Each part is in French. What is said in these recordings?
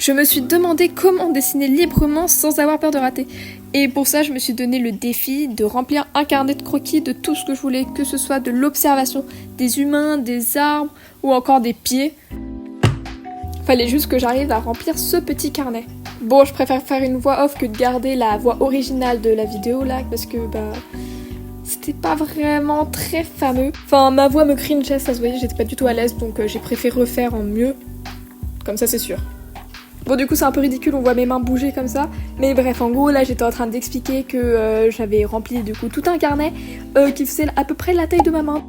Je me suis demandé comment dessiner librement sans avoir peur de rater. Et pour ça, je me suis donné le défi de remplir un carnet de croquis de tout ce que je voulais, que ce soit de l'observation des humains, des arbres ou encore des pieds. Fallait juste que j'arrive à remplir ce petit carnet. Bon, je préfère faire une voix off que de garder la voix originale de la vidéo là, parce que c'était pas vraiment très fameux. Enfin, ma voix me cringeait, ça se voyait, j'étais pas du tout à l'aise, donc j'ai préféré refaire en mieux. Comme ça, c'est sûr. Bon, du coup, c'est un peu ridicule, on voit mes mains bouger comme ça. Mais bref, en gros, là, j'étais en train d'expliquer que j'avais rempli, du coup, tout un carnet qui faisait à peu près la taille de ma main.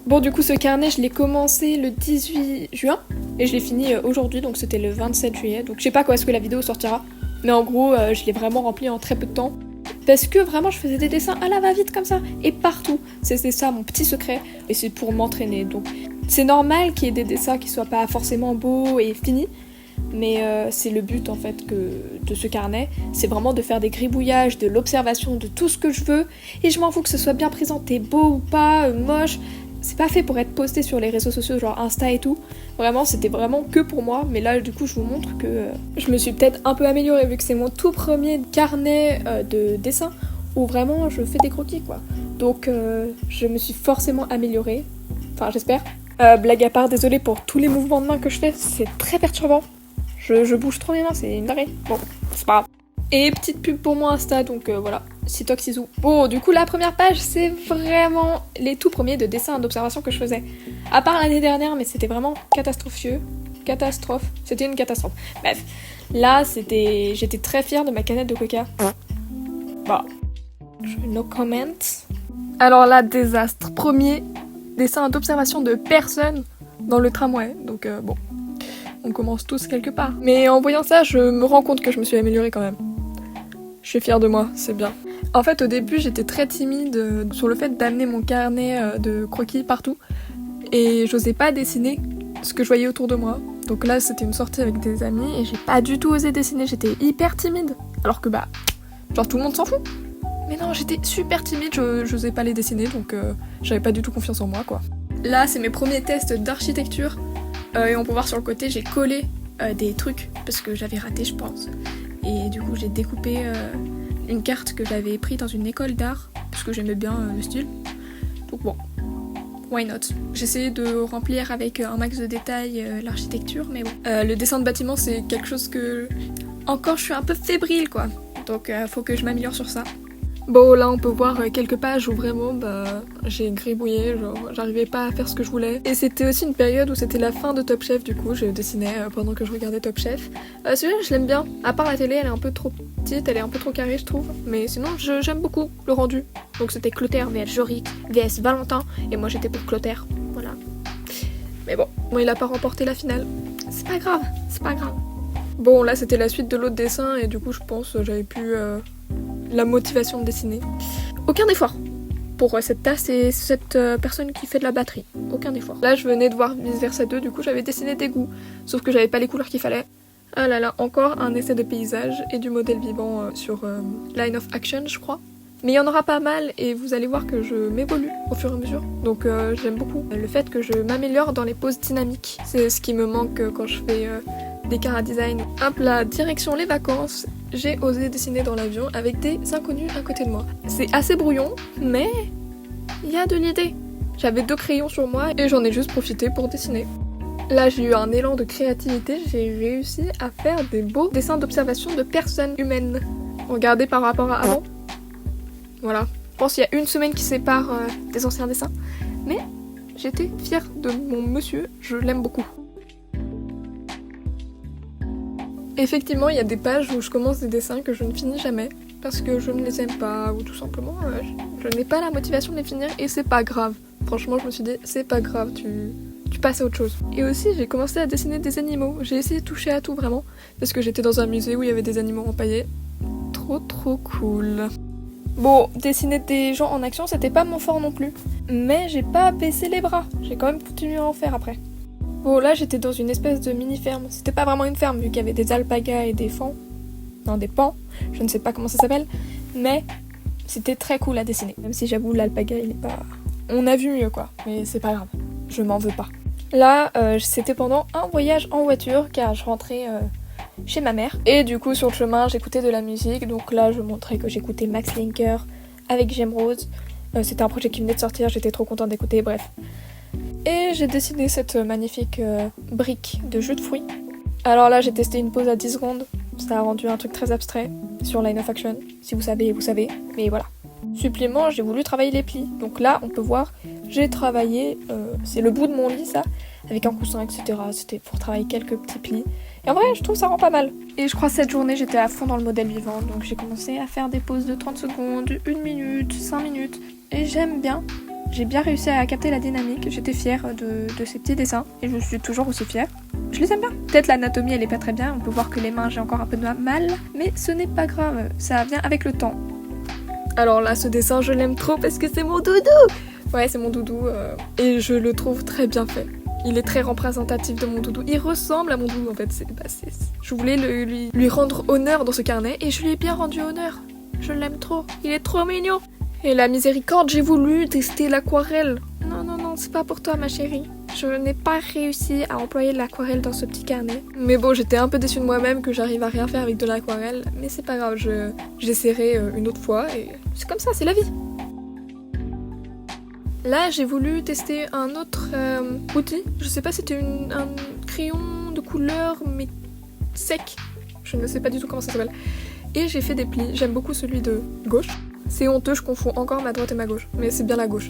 Bon, du coup, ce carnet, je l'ai commencé le 18 juin et je l'ai fini aujourd'hui, donc c'était le 27 juillet. Donc, je sais pas quand est-ce que la vidéo sortira. Mais en gros, je l'ai vraiment rempli en très peu de temps. Parce que vraiment, je faisais des dessins à la va-vite comme ça, et partout. C'était ça mon petit secret, et c'est pour m'entraîner. Donc, c'est normal qu'il y ait des dessins qui soient pas forcément beaux et finis. Mais c'est le but en fait de ce carnet, c'est vraiment de faire des gribouillages, de l'observation de tout ce que je veux, et je m'en fous que ce soit bien présenté, beau ou pas, moche, c'est pas fait pour être posté sur les réseaux sociaux genre Insta et tout, vraiment c'était vraiment que pour moi, mais là du coup je vous montre que je me suis peut-être un peu améliorée vu que c'est mon tout premier carnet de dessin où vraiment je fais des croquis quoi, donc je me suis forcément améliorée, enfin j'espère. Blague à part, désolée pour tous les mouvements de main que je fais, c'est très perturbant. Je bouge trop mes mains, c'est une dinguerie. Bon, c'est pas grave. Et petite pub pour mon Insta, donc voilà, Sitoxizou. Bon, du coup, la première page, c'est vraiment les tout premiers de dessins d'observation que je faisais. À part l'année dernière, mais c'était vraiment catastrophieux. Catastrophe. C'était une catastrophe. Bref, là, j'étais très fière de ma canette de coca. Bah, no comment. Alors là, désastre. Premier dessin d'observation de personne dans le tramway, donc bon. On commence tous quelque part. Mais en voyant ça, je me rends compte que je me suis améliorée quand même. Je suis fière de moi, c'est bien. En fait, au début, j'étais très timide sur le fait d'amener mon carnet de croquis partout. Et j'osais pas dessiner ce que je voyais autour de moi. Donc là, c'était une sortie avec des amis et j'ai pas du tout osé dessiner. J'étais hyper timide. Alors que genre tout le monde s'en fout. Mais non, j'étais super timide, j'osais pas les dessiner, donc j'avais pas du tout confiance en moi, quoi. Là, c'est mes premiers tests d'architecture. Et on peut voir sur le côté, j'ai collé des trucs parce que j'avais raté, je pense. Et du coup, j'ai découpé une carte que j'avais prise dans une école d'art parce que j'aimais bien le style. Donc bon, why not? J'essayais de remplir avec un max de détails l'architecture, mais bon. Le dessin de bâtiment, c'est quelque chose que... Encore, je suis un peu fébrile, quoi. Donc, faut que je m'améliore sur ça. Bon, là on peut voir quelques pages où vraiment j'ai gribouillé, genre j'arrivais pas à faire ce que je voulais. Et c'était aussi une période où c'était la fin de Top Chef, du coup je dessinais pendant que je regardais Top Chef. Celui-là je l'aime bien, à part la télé elle est un peu trop petite, elle est un peu trop carrée je trouve, mais sinon j'aime beaucoup le rendu. Donc c'était Clotaire vs Jorik vs Valentin, et moi j'étais pour Clotaire, voilà. Mais bon, il a pas remporté la finale, c'est pas grave, c'est pas grave. Bon là c'était la suite de l'autre dessin et du coup je pense j'avais pu... la motivation de dessiner. Aucun effort pour cette tasse et cette personne qui fait de la batterie. Aucun effort. Là, je venais de voir Vice Versa 2, du coup, j'avais dessiné des goûts. Sauf que j'avais pas les couleurs qu'il fallait. Ah là là, encore un essai de paysage et du modèle vivant sur Line of Action, je crois. Mais il y en aura pas mal et vous allez voir que je m'évolue au fur et à mesure. Donc j'aime beaucoup le fait que je m'améliore dans les poses dynamiques. C'est ce qui me manque quand je fais des cara design. Hop là, direction les vacances. J'ai osé dessiner dans l'avion avec des inconnus à côté de moi. C'est assez brouillon, mais il y a de l'idée. J'avais 2 crayons sur moi et j'en ai juste profité pour dessiner. Là, j'ai eu un élan de créativité, j'ai réussi à faire des beaux dessins d'observation de personnes humaines. Regardez par rapport à avant. Voilà. Je pense qu'il y a une semaine qui sépare des anciens dessins. Mais j'étais fière de mon monsieur, je l'aime beaucoup. Effectivement, il y a des pages où je commence des dessins que je ne finis jamais parce que je ne les aime pas ou tout simplement je n'ai pas la motivation de les finir et c'est pas grave. Franchement, je me suis dit c'est pas grave, tu passes à autre chose. Et aussi, j'ai commencé à dessiner des animaux. J'ai essayé de toucher à tout vraiment parce que j'étais dans un musée où il y avait des animaux empaillés. Trop cool. Bon, dessiner des gens en action, c'était pas mon fort non plus. Mais j'ai pas baissé les bras. J'ai quand même continué à en faire après. Bon, là, j'étais dans une espèce de mini-ferme. C'était pas vraiment une ferme, vu qu'il y avait des alpagas et des fans. Non, des pans. Je ne sais pas comment ça s'appelle. Mais c'était très cool à dessiner. Même si j'avoue, l'alpaga, il est pas... On a vu mieux, quoi. Mais c'est pas grave. Je m'en veux pas. Là, c'était pendant un voyage en voiture, car je rentrais chez ma mère. Et du coup sur le chemin j'écoutais de la musique, donc là je montrais que j'écoutais Max Linker avec Gemrose. C'était un projet qui venait de sortir, j'étais trop contente d'écouter, bref. Et j'ai dessiné cette magnifique brique de jus de fruits. Alors là j'ai testé une pose à 10 secondes, ça a rendu un truc très abstrait sur Line of Action. Si vous savez, vous savez, mais voilà. Supplément, j'ai voulu travailler les plis. Donc là, on peut voir, j'ai travaillé, c'est le bout de mon lit ça, avec un coussin, etc. C'était pour travailler quelques petits plis. Et en vrai, je trouve ça rend pas mal. Et je crois que cette journée, j'étais à fond dans le modèle vivant. Donc j'ai commencé à faire des pauses de 30 secondes, 1 minute, 5 minutes. Et j'aime bien. J'ai bien réussi à capter la dynamique. J'étais fière de ces petits dessins. Et je suis toujours aussi fière. Je les aime bien. Peut-être l'anatomie, elle est pas très bien. On peut voir que les mains, j'ai encore un peu de mal. Mais ce n'est pas grave. Ça vient avec le temps. Alors là, ce dessin, je l'aime trop parce que c'est mon doudou. Ouais, c'est mon doudou. Et je le trouve très bien fait. Il est très représentatif de mon doudou. Il ressemble à mon doudou en fait. Je voulais lui rendre honneur dans ce carnet et je lui ai bien rendu honneur. Je l'aime trop. Il est trop mignon. Et la miséricorde, j'ai voulu tester l'aquarelle. Non, c'est pas pour toi ma chérie. Je n'ai pas réussi à employer l'aquarelle dans ce petit carnet. Mais bon, j'étais un peu déçue de moi-même que j'arrive à rien faire avec de l'aquarelle. Mais c'est pas grave, j'essaierai une autre fois et c'est comme ça, c'est la vie. Là, j'ai voulu tester un autre outil. Je sais pas si c'était un crayon de couleur mais sec. Je ne sais pas du tout comment ça s'appelle. Et j'ai fait des plis. J'aime beaucoup celui de gauche. C'est honteux, je confonds encore ma droite et ma gauche. Mais c'est bien la gauche.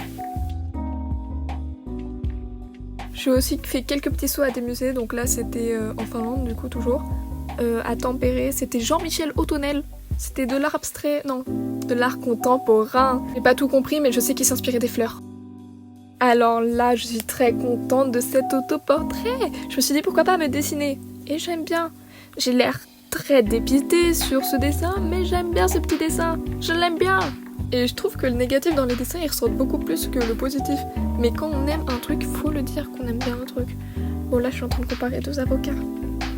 J'ai aussi fait quelques petits sauts à des musées. Donc là, c'était en Finlande, du coup, toujours. À Tampere, c'était Jean-Michel Autonel. C'était de l'art abstrait. Non, de l'art contemporain. J'ai pas tout compris, mais je sais qu'il s'inspirait des fleurs. Alors là, je suis très contente de cet autoportrait. Je me suis dit pourquoi pas me dessiner. Et j'aime bien. J'ai l'air très dépitée sur ce dessin, mais j'aime bien ce petit dessin. Je l'aime bien. Et je trouve que le négatif dans les dessins, il ressort beaucoup plus que le positif. Mais quand on aime un truc, faut le dire qu'on aime bien un truc. Bon là, je suis en train de comparer deux avocats.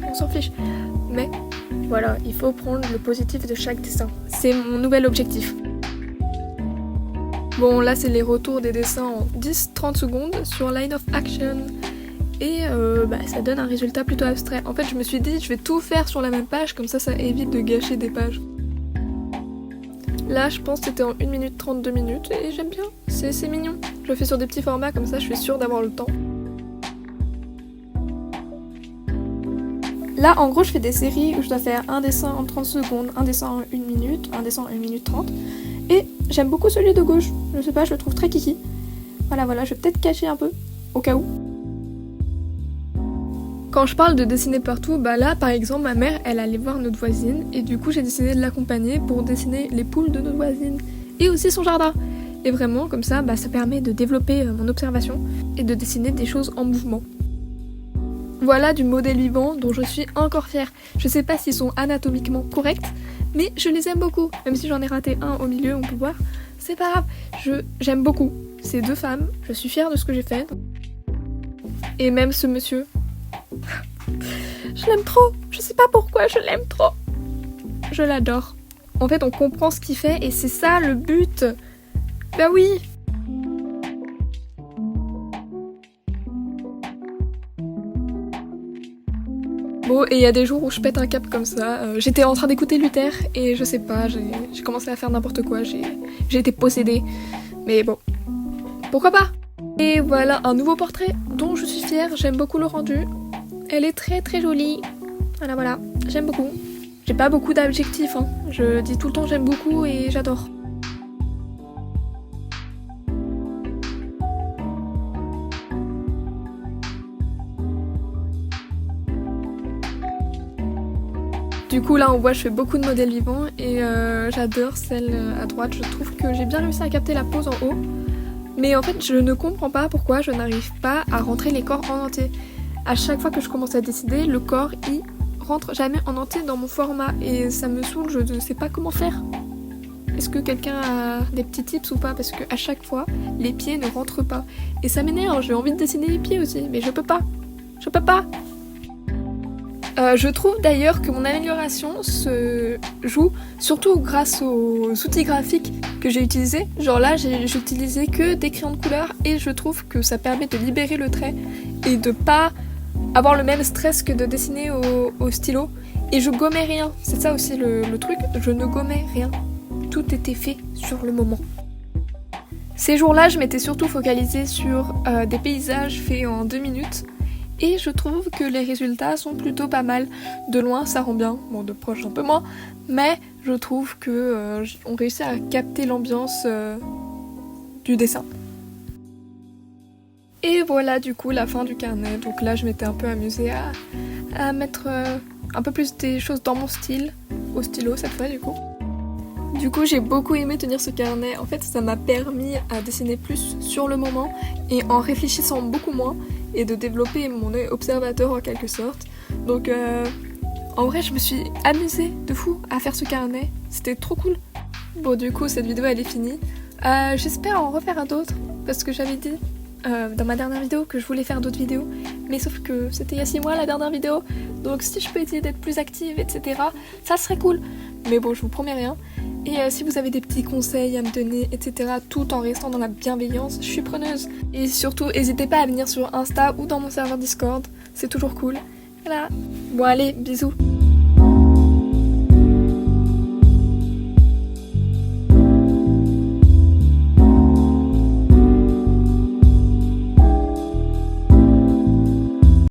On s'en fiche. Mais voilà, il faut prendre le positif de chaque dessin. C'est mon nouvel objectif. Bon, là, c'est les retours des dessins en 10-30 secondes sur Line of Action. Et ça donne un résultat plutôt abstrait. En fait, je me suis dit, je vais tout faire sur la même page, comme ça évite de gâcher des pages. Là, je pense que c'était en 1 minute 32 minutes, et j'aime bien. C'est mignon. Je le fais sur des petits formats, comme ça, je suis sûre d'avoir le temps. Là, en gros, je fais des séries où je dois faire un dessin en 30 secondes, un dessin en 1 minute, un dessin en 1 minute 30. Et j'aime beaucoup celui de gauche. Je sais pas, je le trouve très kiki. Voilà, je vais peut-être cacher un peu, au cas où. Quand je parle de dessiner partout, là, par exemple, ma mère, elle allait voir notre voisine. Et du coup, j'ai décidé de l'accompagner pour dessiner les poules de notre voisine. Et aussi son jardin. Et vraiment, comme ça, ça permet de développer mon observation et de dessiner des choses en mouvement. Voilà du modèle vivant dont je suis encore fière. Je sais pas s'ils sont anatomiquement corrects, mais je les aime beaucoup. Même si j'en ai raté un au milieu, on peut voir. C'est pas grave, j'aime beaucoup ces deux femmes. Je suis fière de ce que j'ai fait. Et même ce monsieur. Je l'aime trop. Je sais pas pourquoi, je l'aime trop. Je l'adore. En fait, on comprend ce qu'il fait et c'est ça le but. Bah oui. Bon, et il y a des jours où je pète un cap comme ça. J'étais en train d'écouter Luther et je sais pas, j'ai commencé à faire n'importe quoi. J'ai été possédée. Mais bon, pourquoi pas? Et voilà un nouveau portrait dont je suis fière. J'aime beaucoup le rendu. Elle est très très jolie. Voilà, j'aime beaucoup. J'ai pas beaucoup d'adjectifs, hein. Je dis tout le temps j'aime beaucoup et j'adore. Du coup là on voit je fais beaucoup de modèles vivants et j'adore celle à droite. Je trouve que j'ai bien réussi à capter la pose en haut. Mais en fait je ne comprends pas pourquoi je n'arrive pas à rentrer les corps en entier. À chaque fois que je commence à décider, le corps il rentre jamais en entier dans mon format et ça me saoule, je ne sais pas comment faire. Est-ce que quelqu'un a des petits tips ou pas? Parce que à chaque fois les pieds ne rentrent pas. Et ça m'énerve, j'ai envie de dessiner les pieds aussi, mais je peux pas. Je trouve d'ailleurs que mon amélioration se joue surtout grâce aux outils graphiques que j'ai utilisés. Genre là, j'ai utilisé que des crayons de couleur et je trouve que ça permet de libérer le trait et de pas avoir le même stress que de dessiner au stylo. Et je gommais rien, c'est ça aussi le truc, je ne gommais rien. Tout était fait sur le moment. Ces jours-là, je m'étais surtout focalisée sur des paysages faits en 2 minutes. Et je trouve que les résultats sont plutôt pas mal. De loin, ça rend bien. Bon, de proche, un peu moins. Mais je trouve que on réussit à capter l'ambiance du dessin. Et voilà, du coup, la fin du carnet. Donc là, je m'étais un peu amusée à mettre un peu plus des choses dans mon style. Au stylo, cette fois, du coup. Du coup, j'ai beaucoup aimé tenir ce carnet. En fait, ça m'a permis à dessiner plus sur le moment et en réfléchissant beaucoup moins et de développer mon œil observateur en quelque sorte. Donc, en vrai, je me suis amusée de fou à faire ce carnet. C'était trop cool. Bon, du coup, cette vidéo, elle est finie. J'espère en refaire un d'autres parce que j'avais dit dans ma dernière vidéo que je voulais faire d'autres vidéos. Mais sauf que c'était il y a 6 mois la dernière vidéo. Donc, si je peux essayer d'être plus active, etc., ça serait cool. Mais bon, je vous promets rien. Et si vous avez des petits conseils à me donner, etc., tout en restant dans la bienveillance, je suis preneuse. Et surtout, n'hésitez pas à venir sur Insta ou dans mon serveur Discord, c'est toujours cool. Voilà. Bon allez, bisous.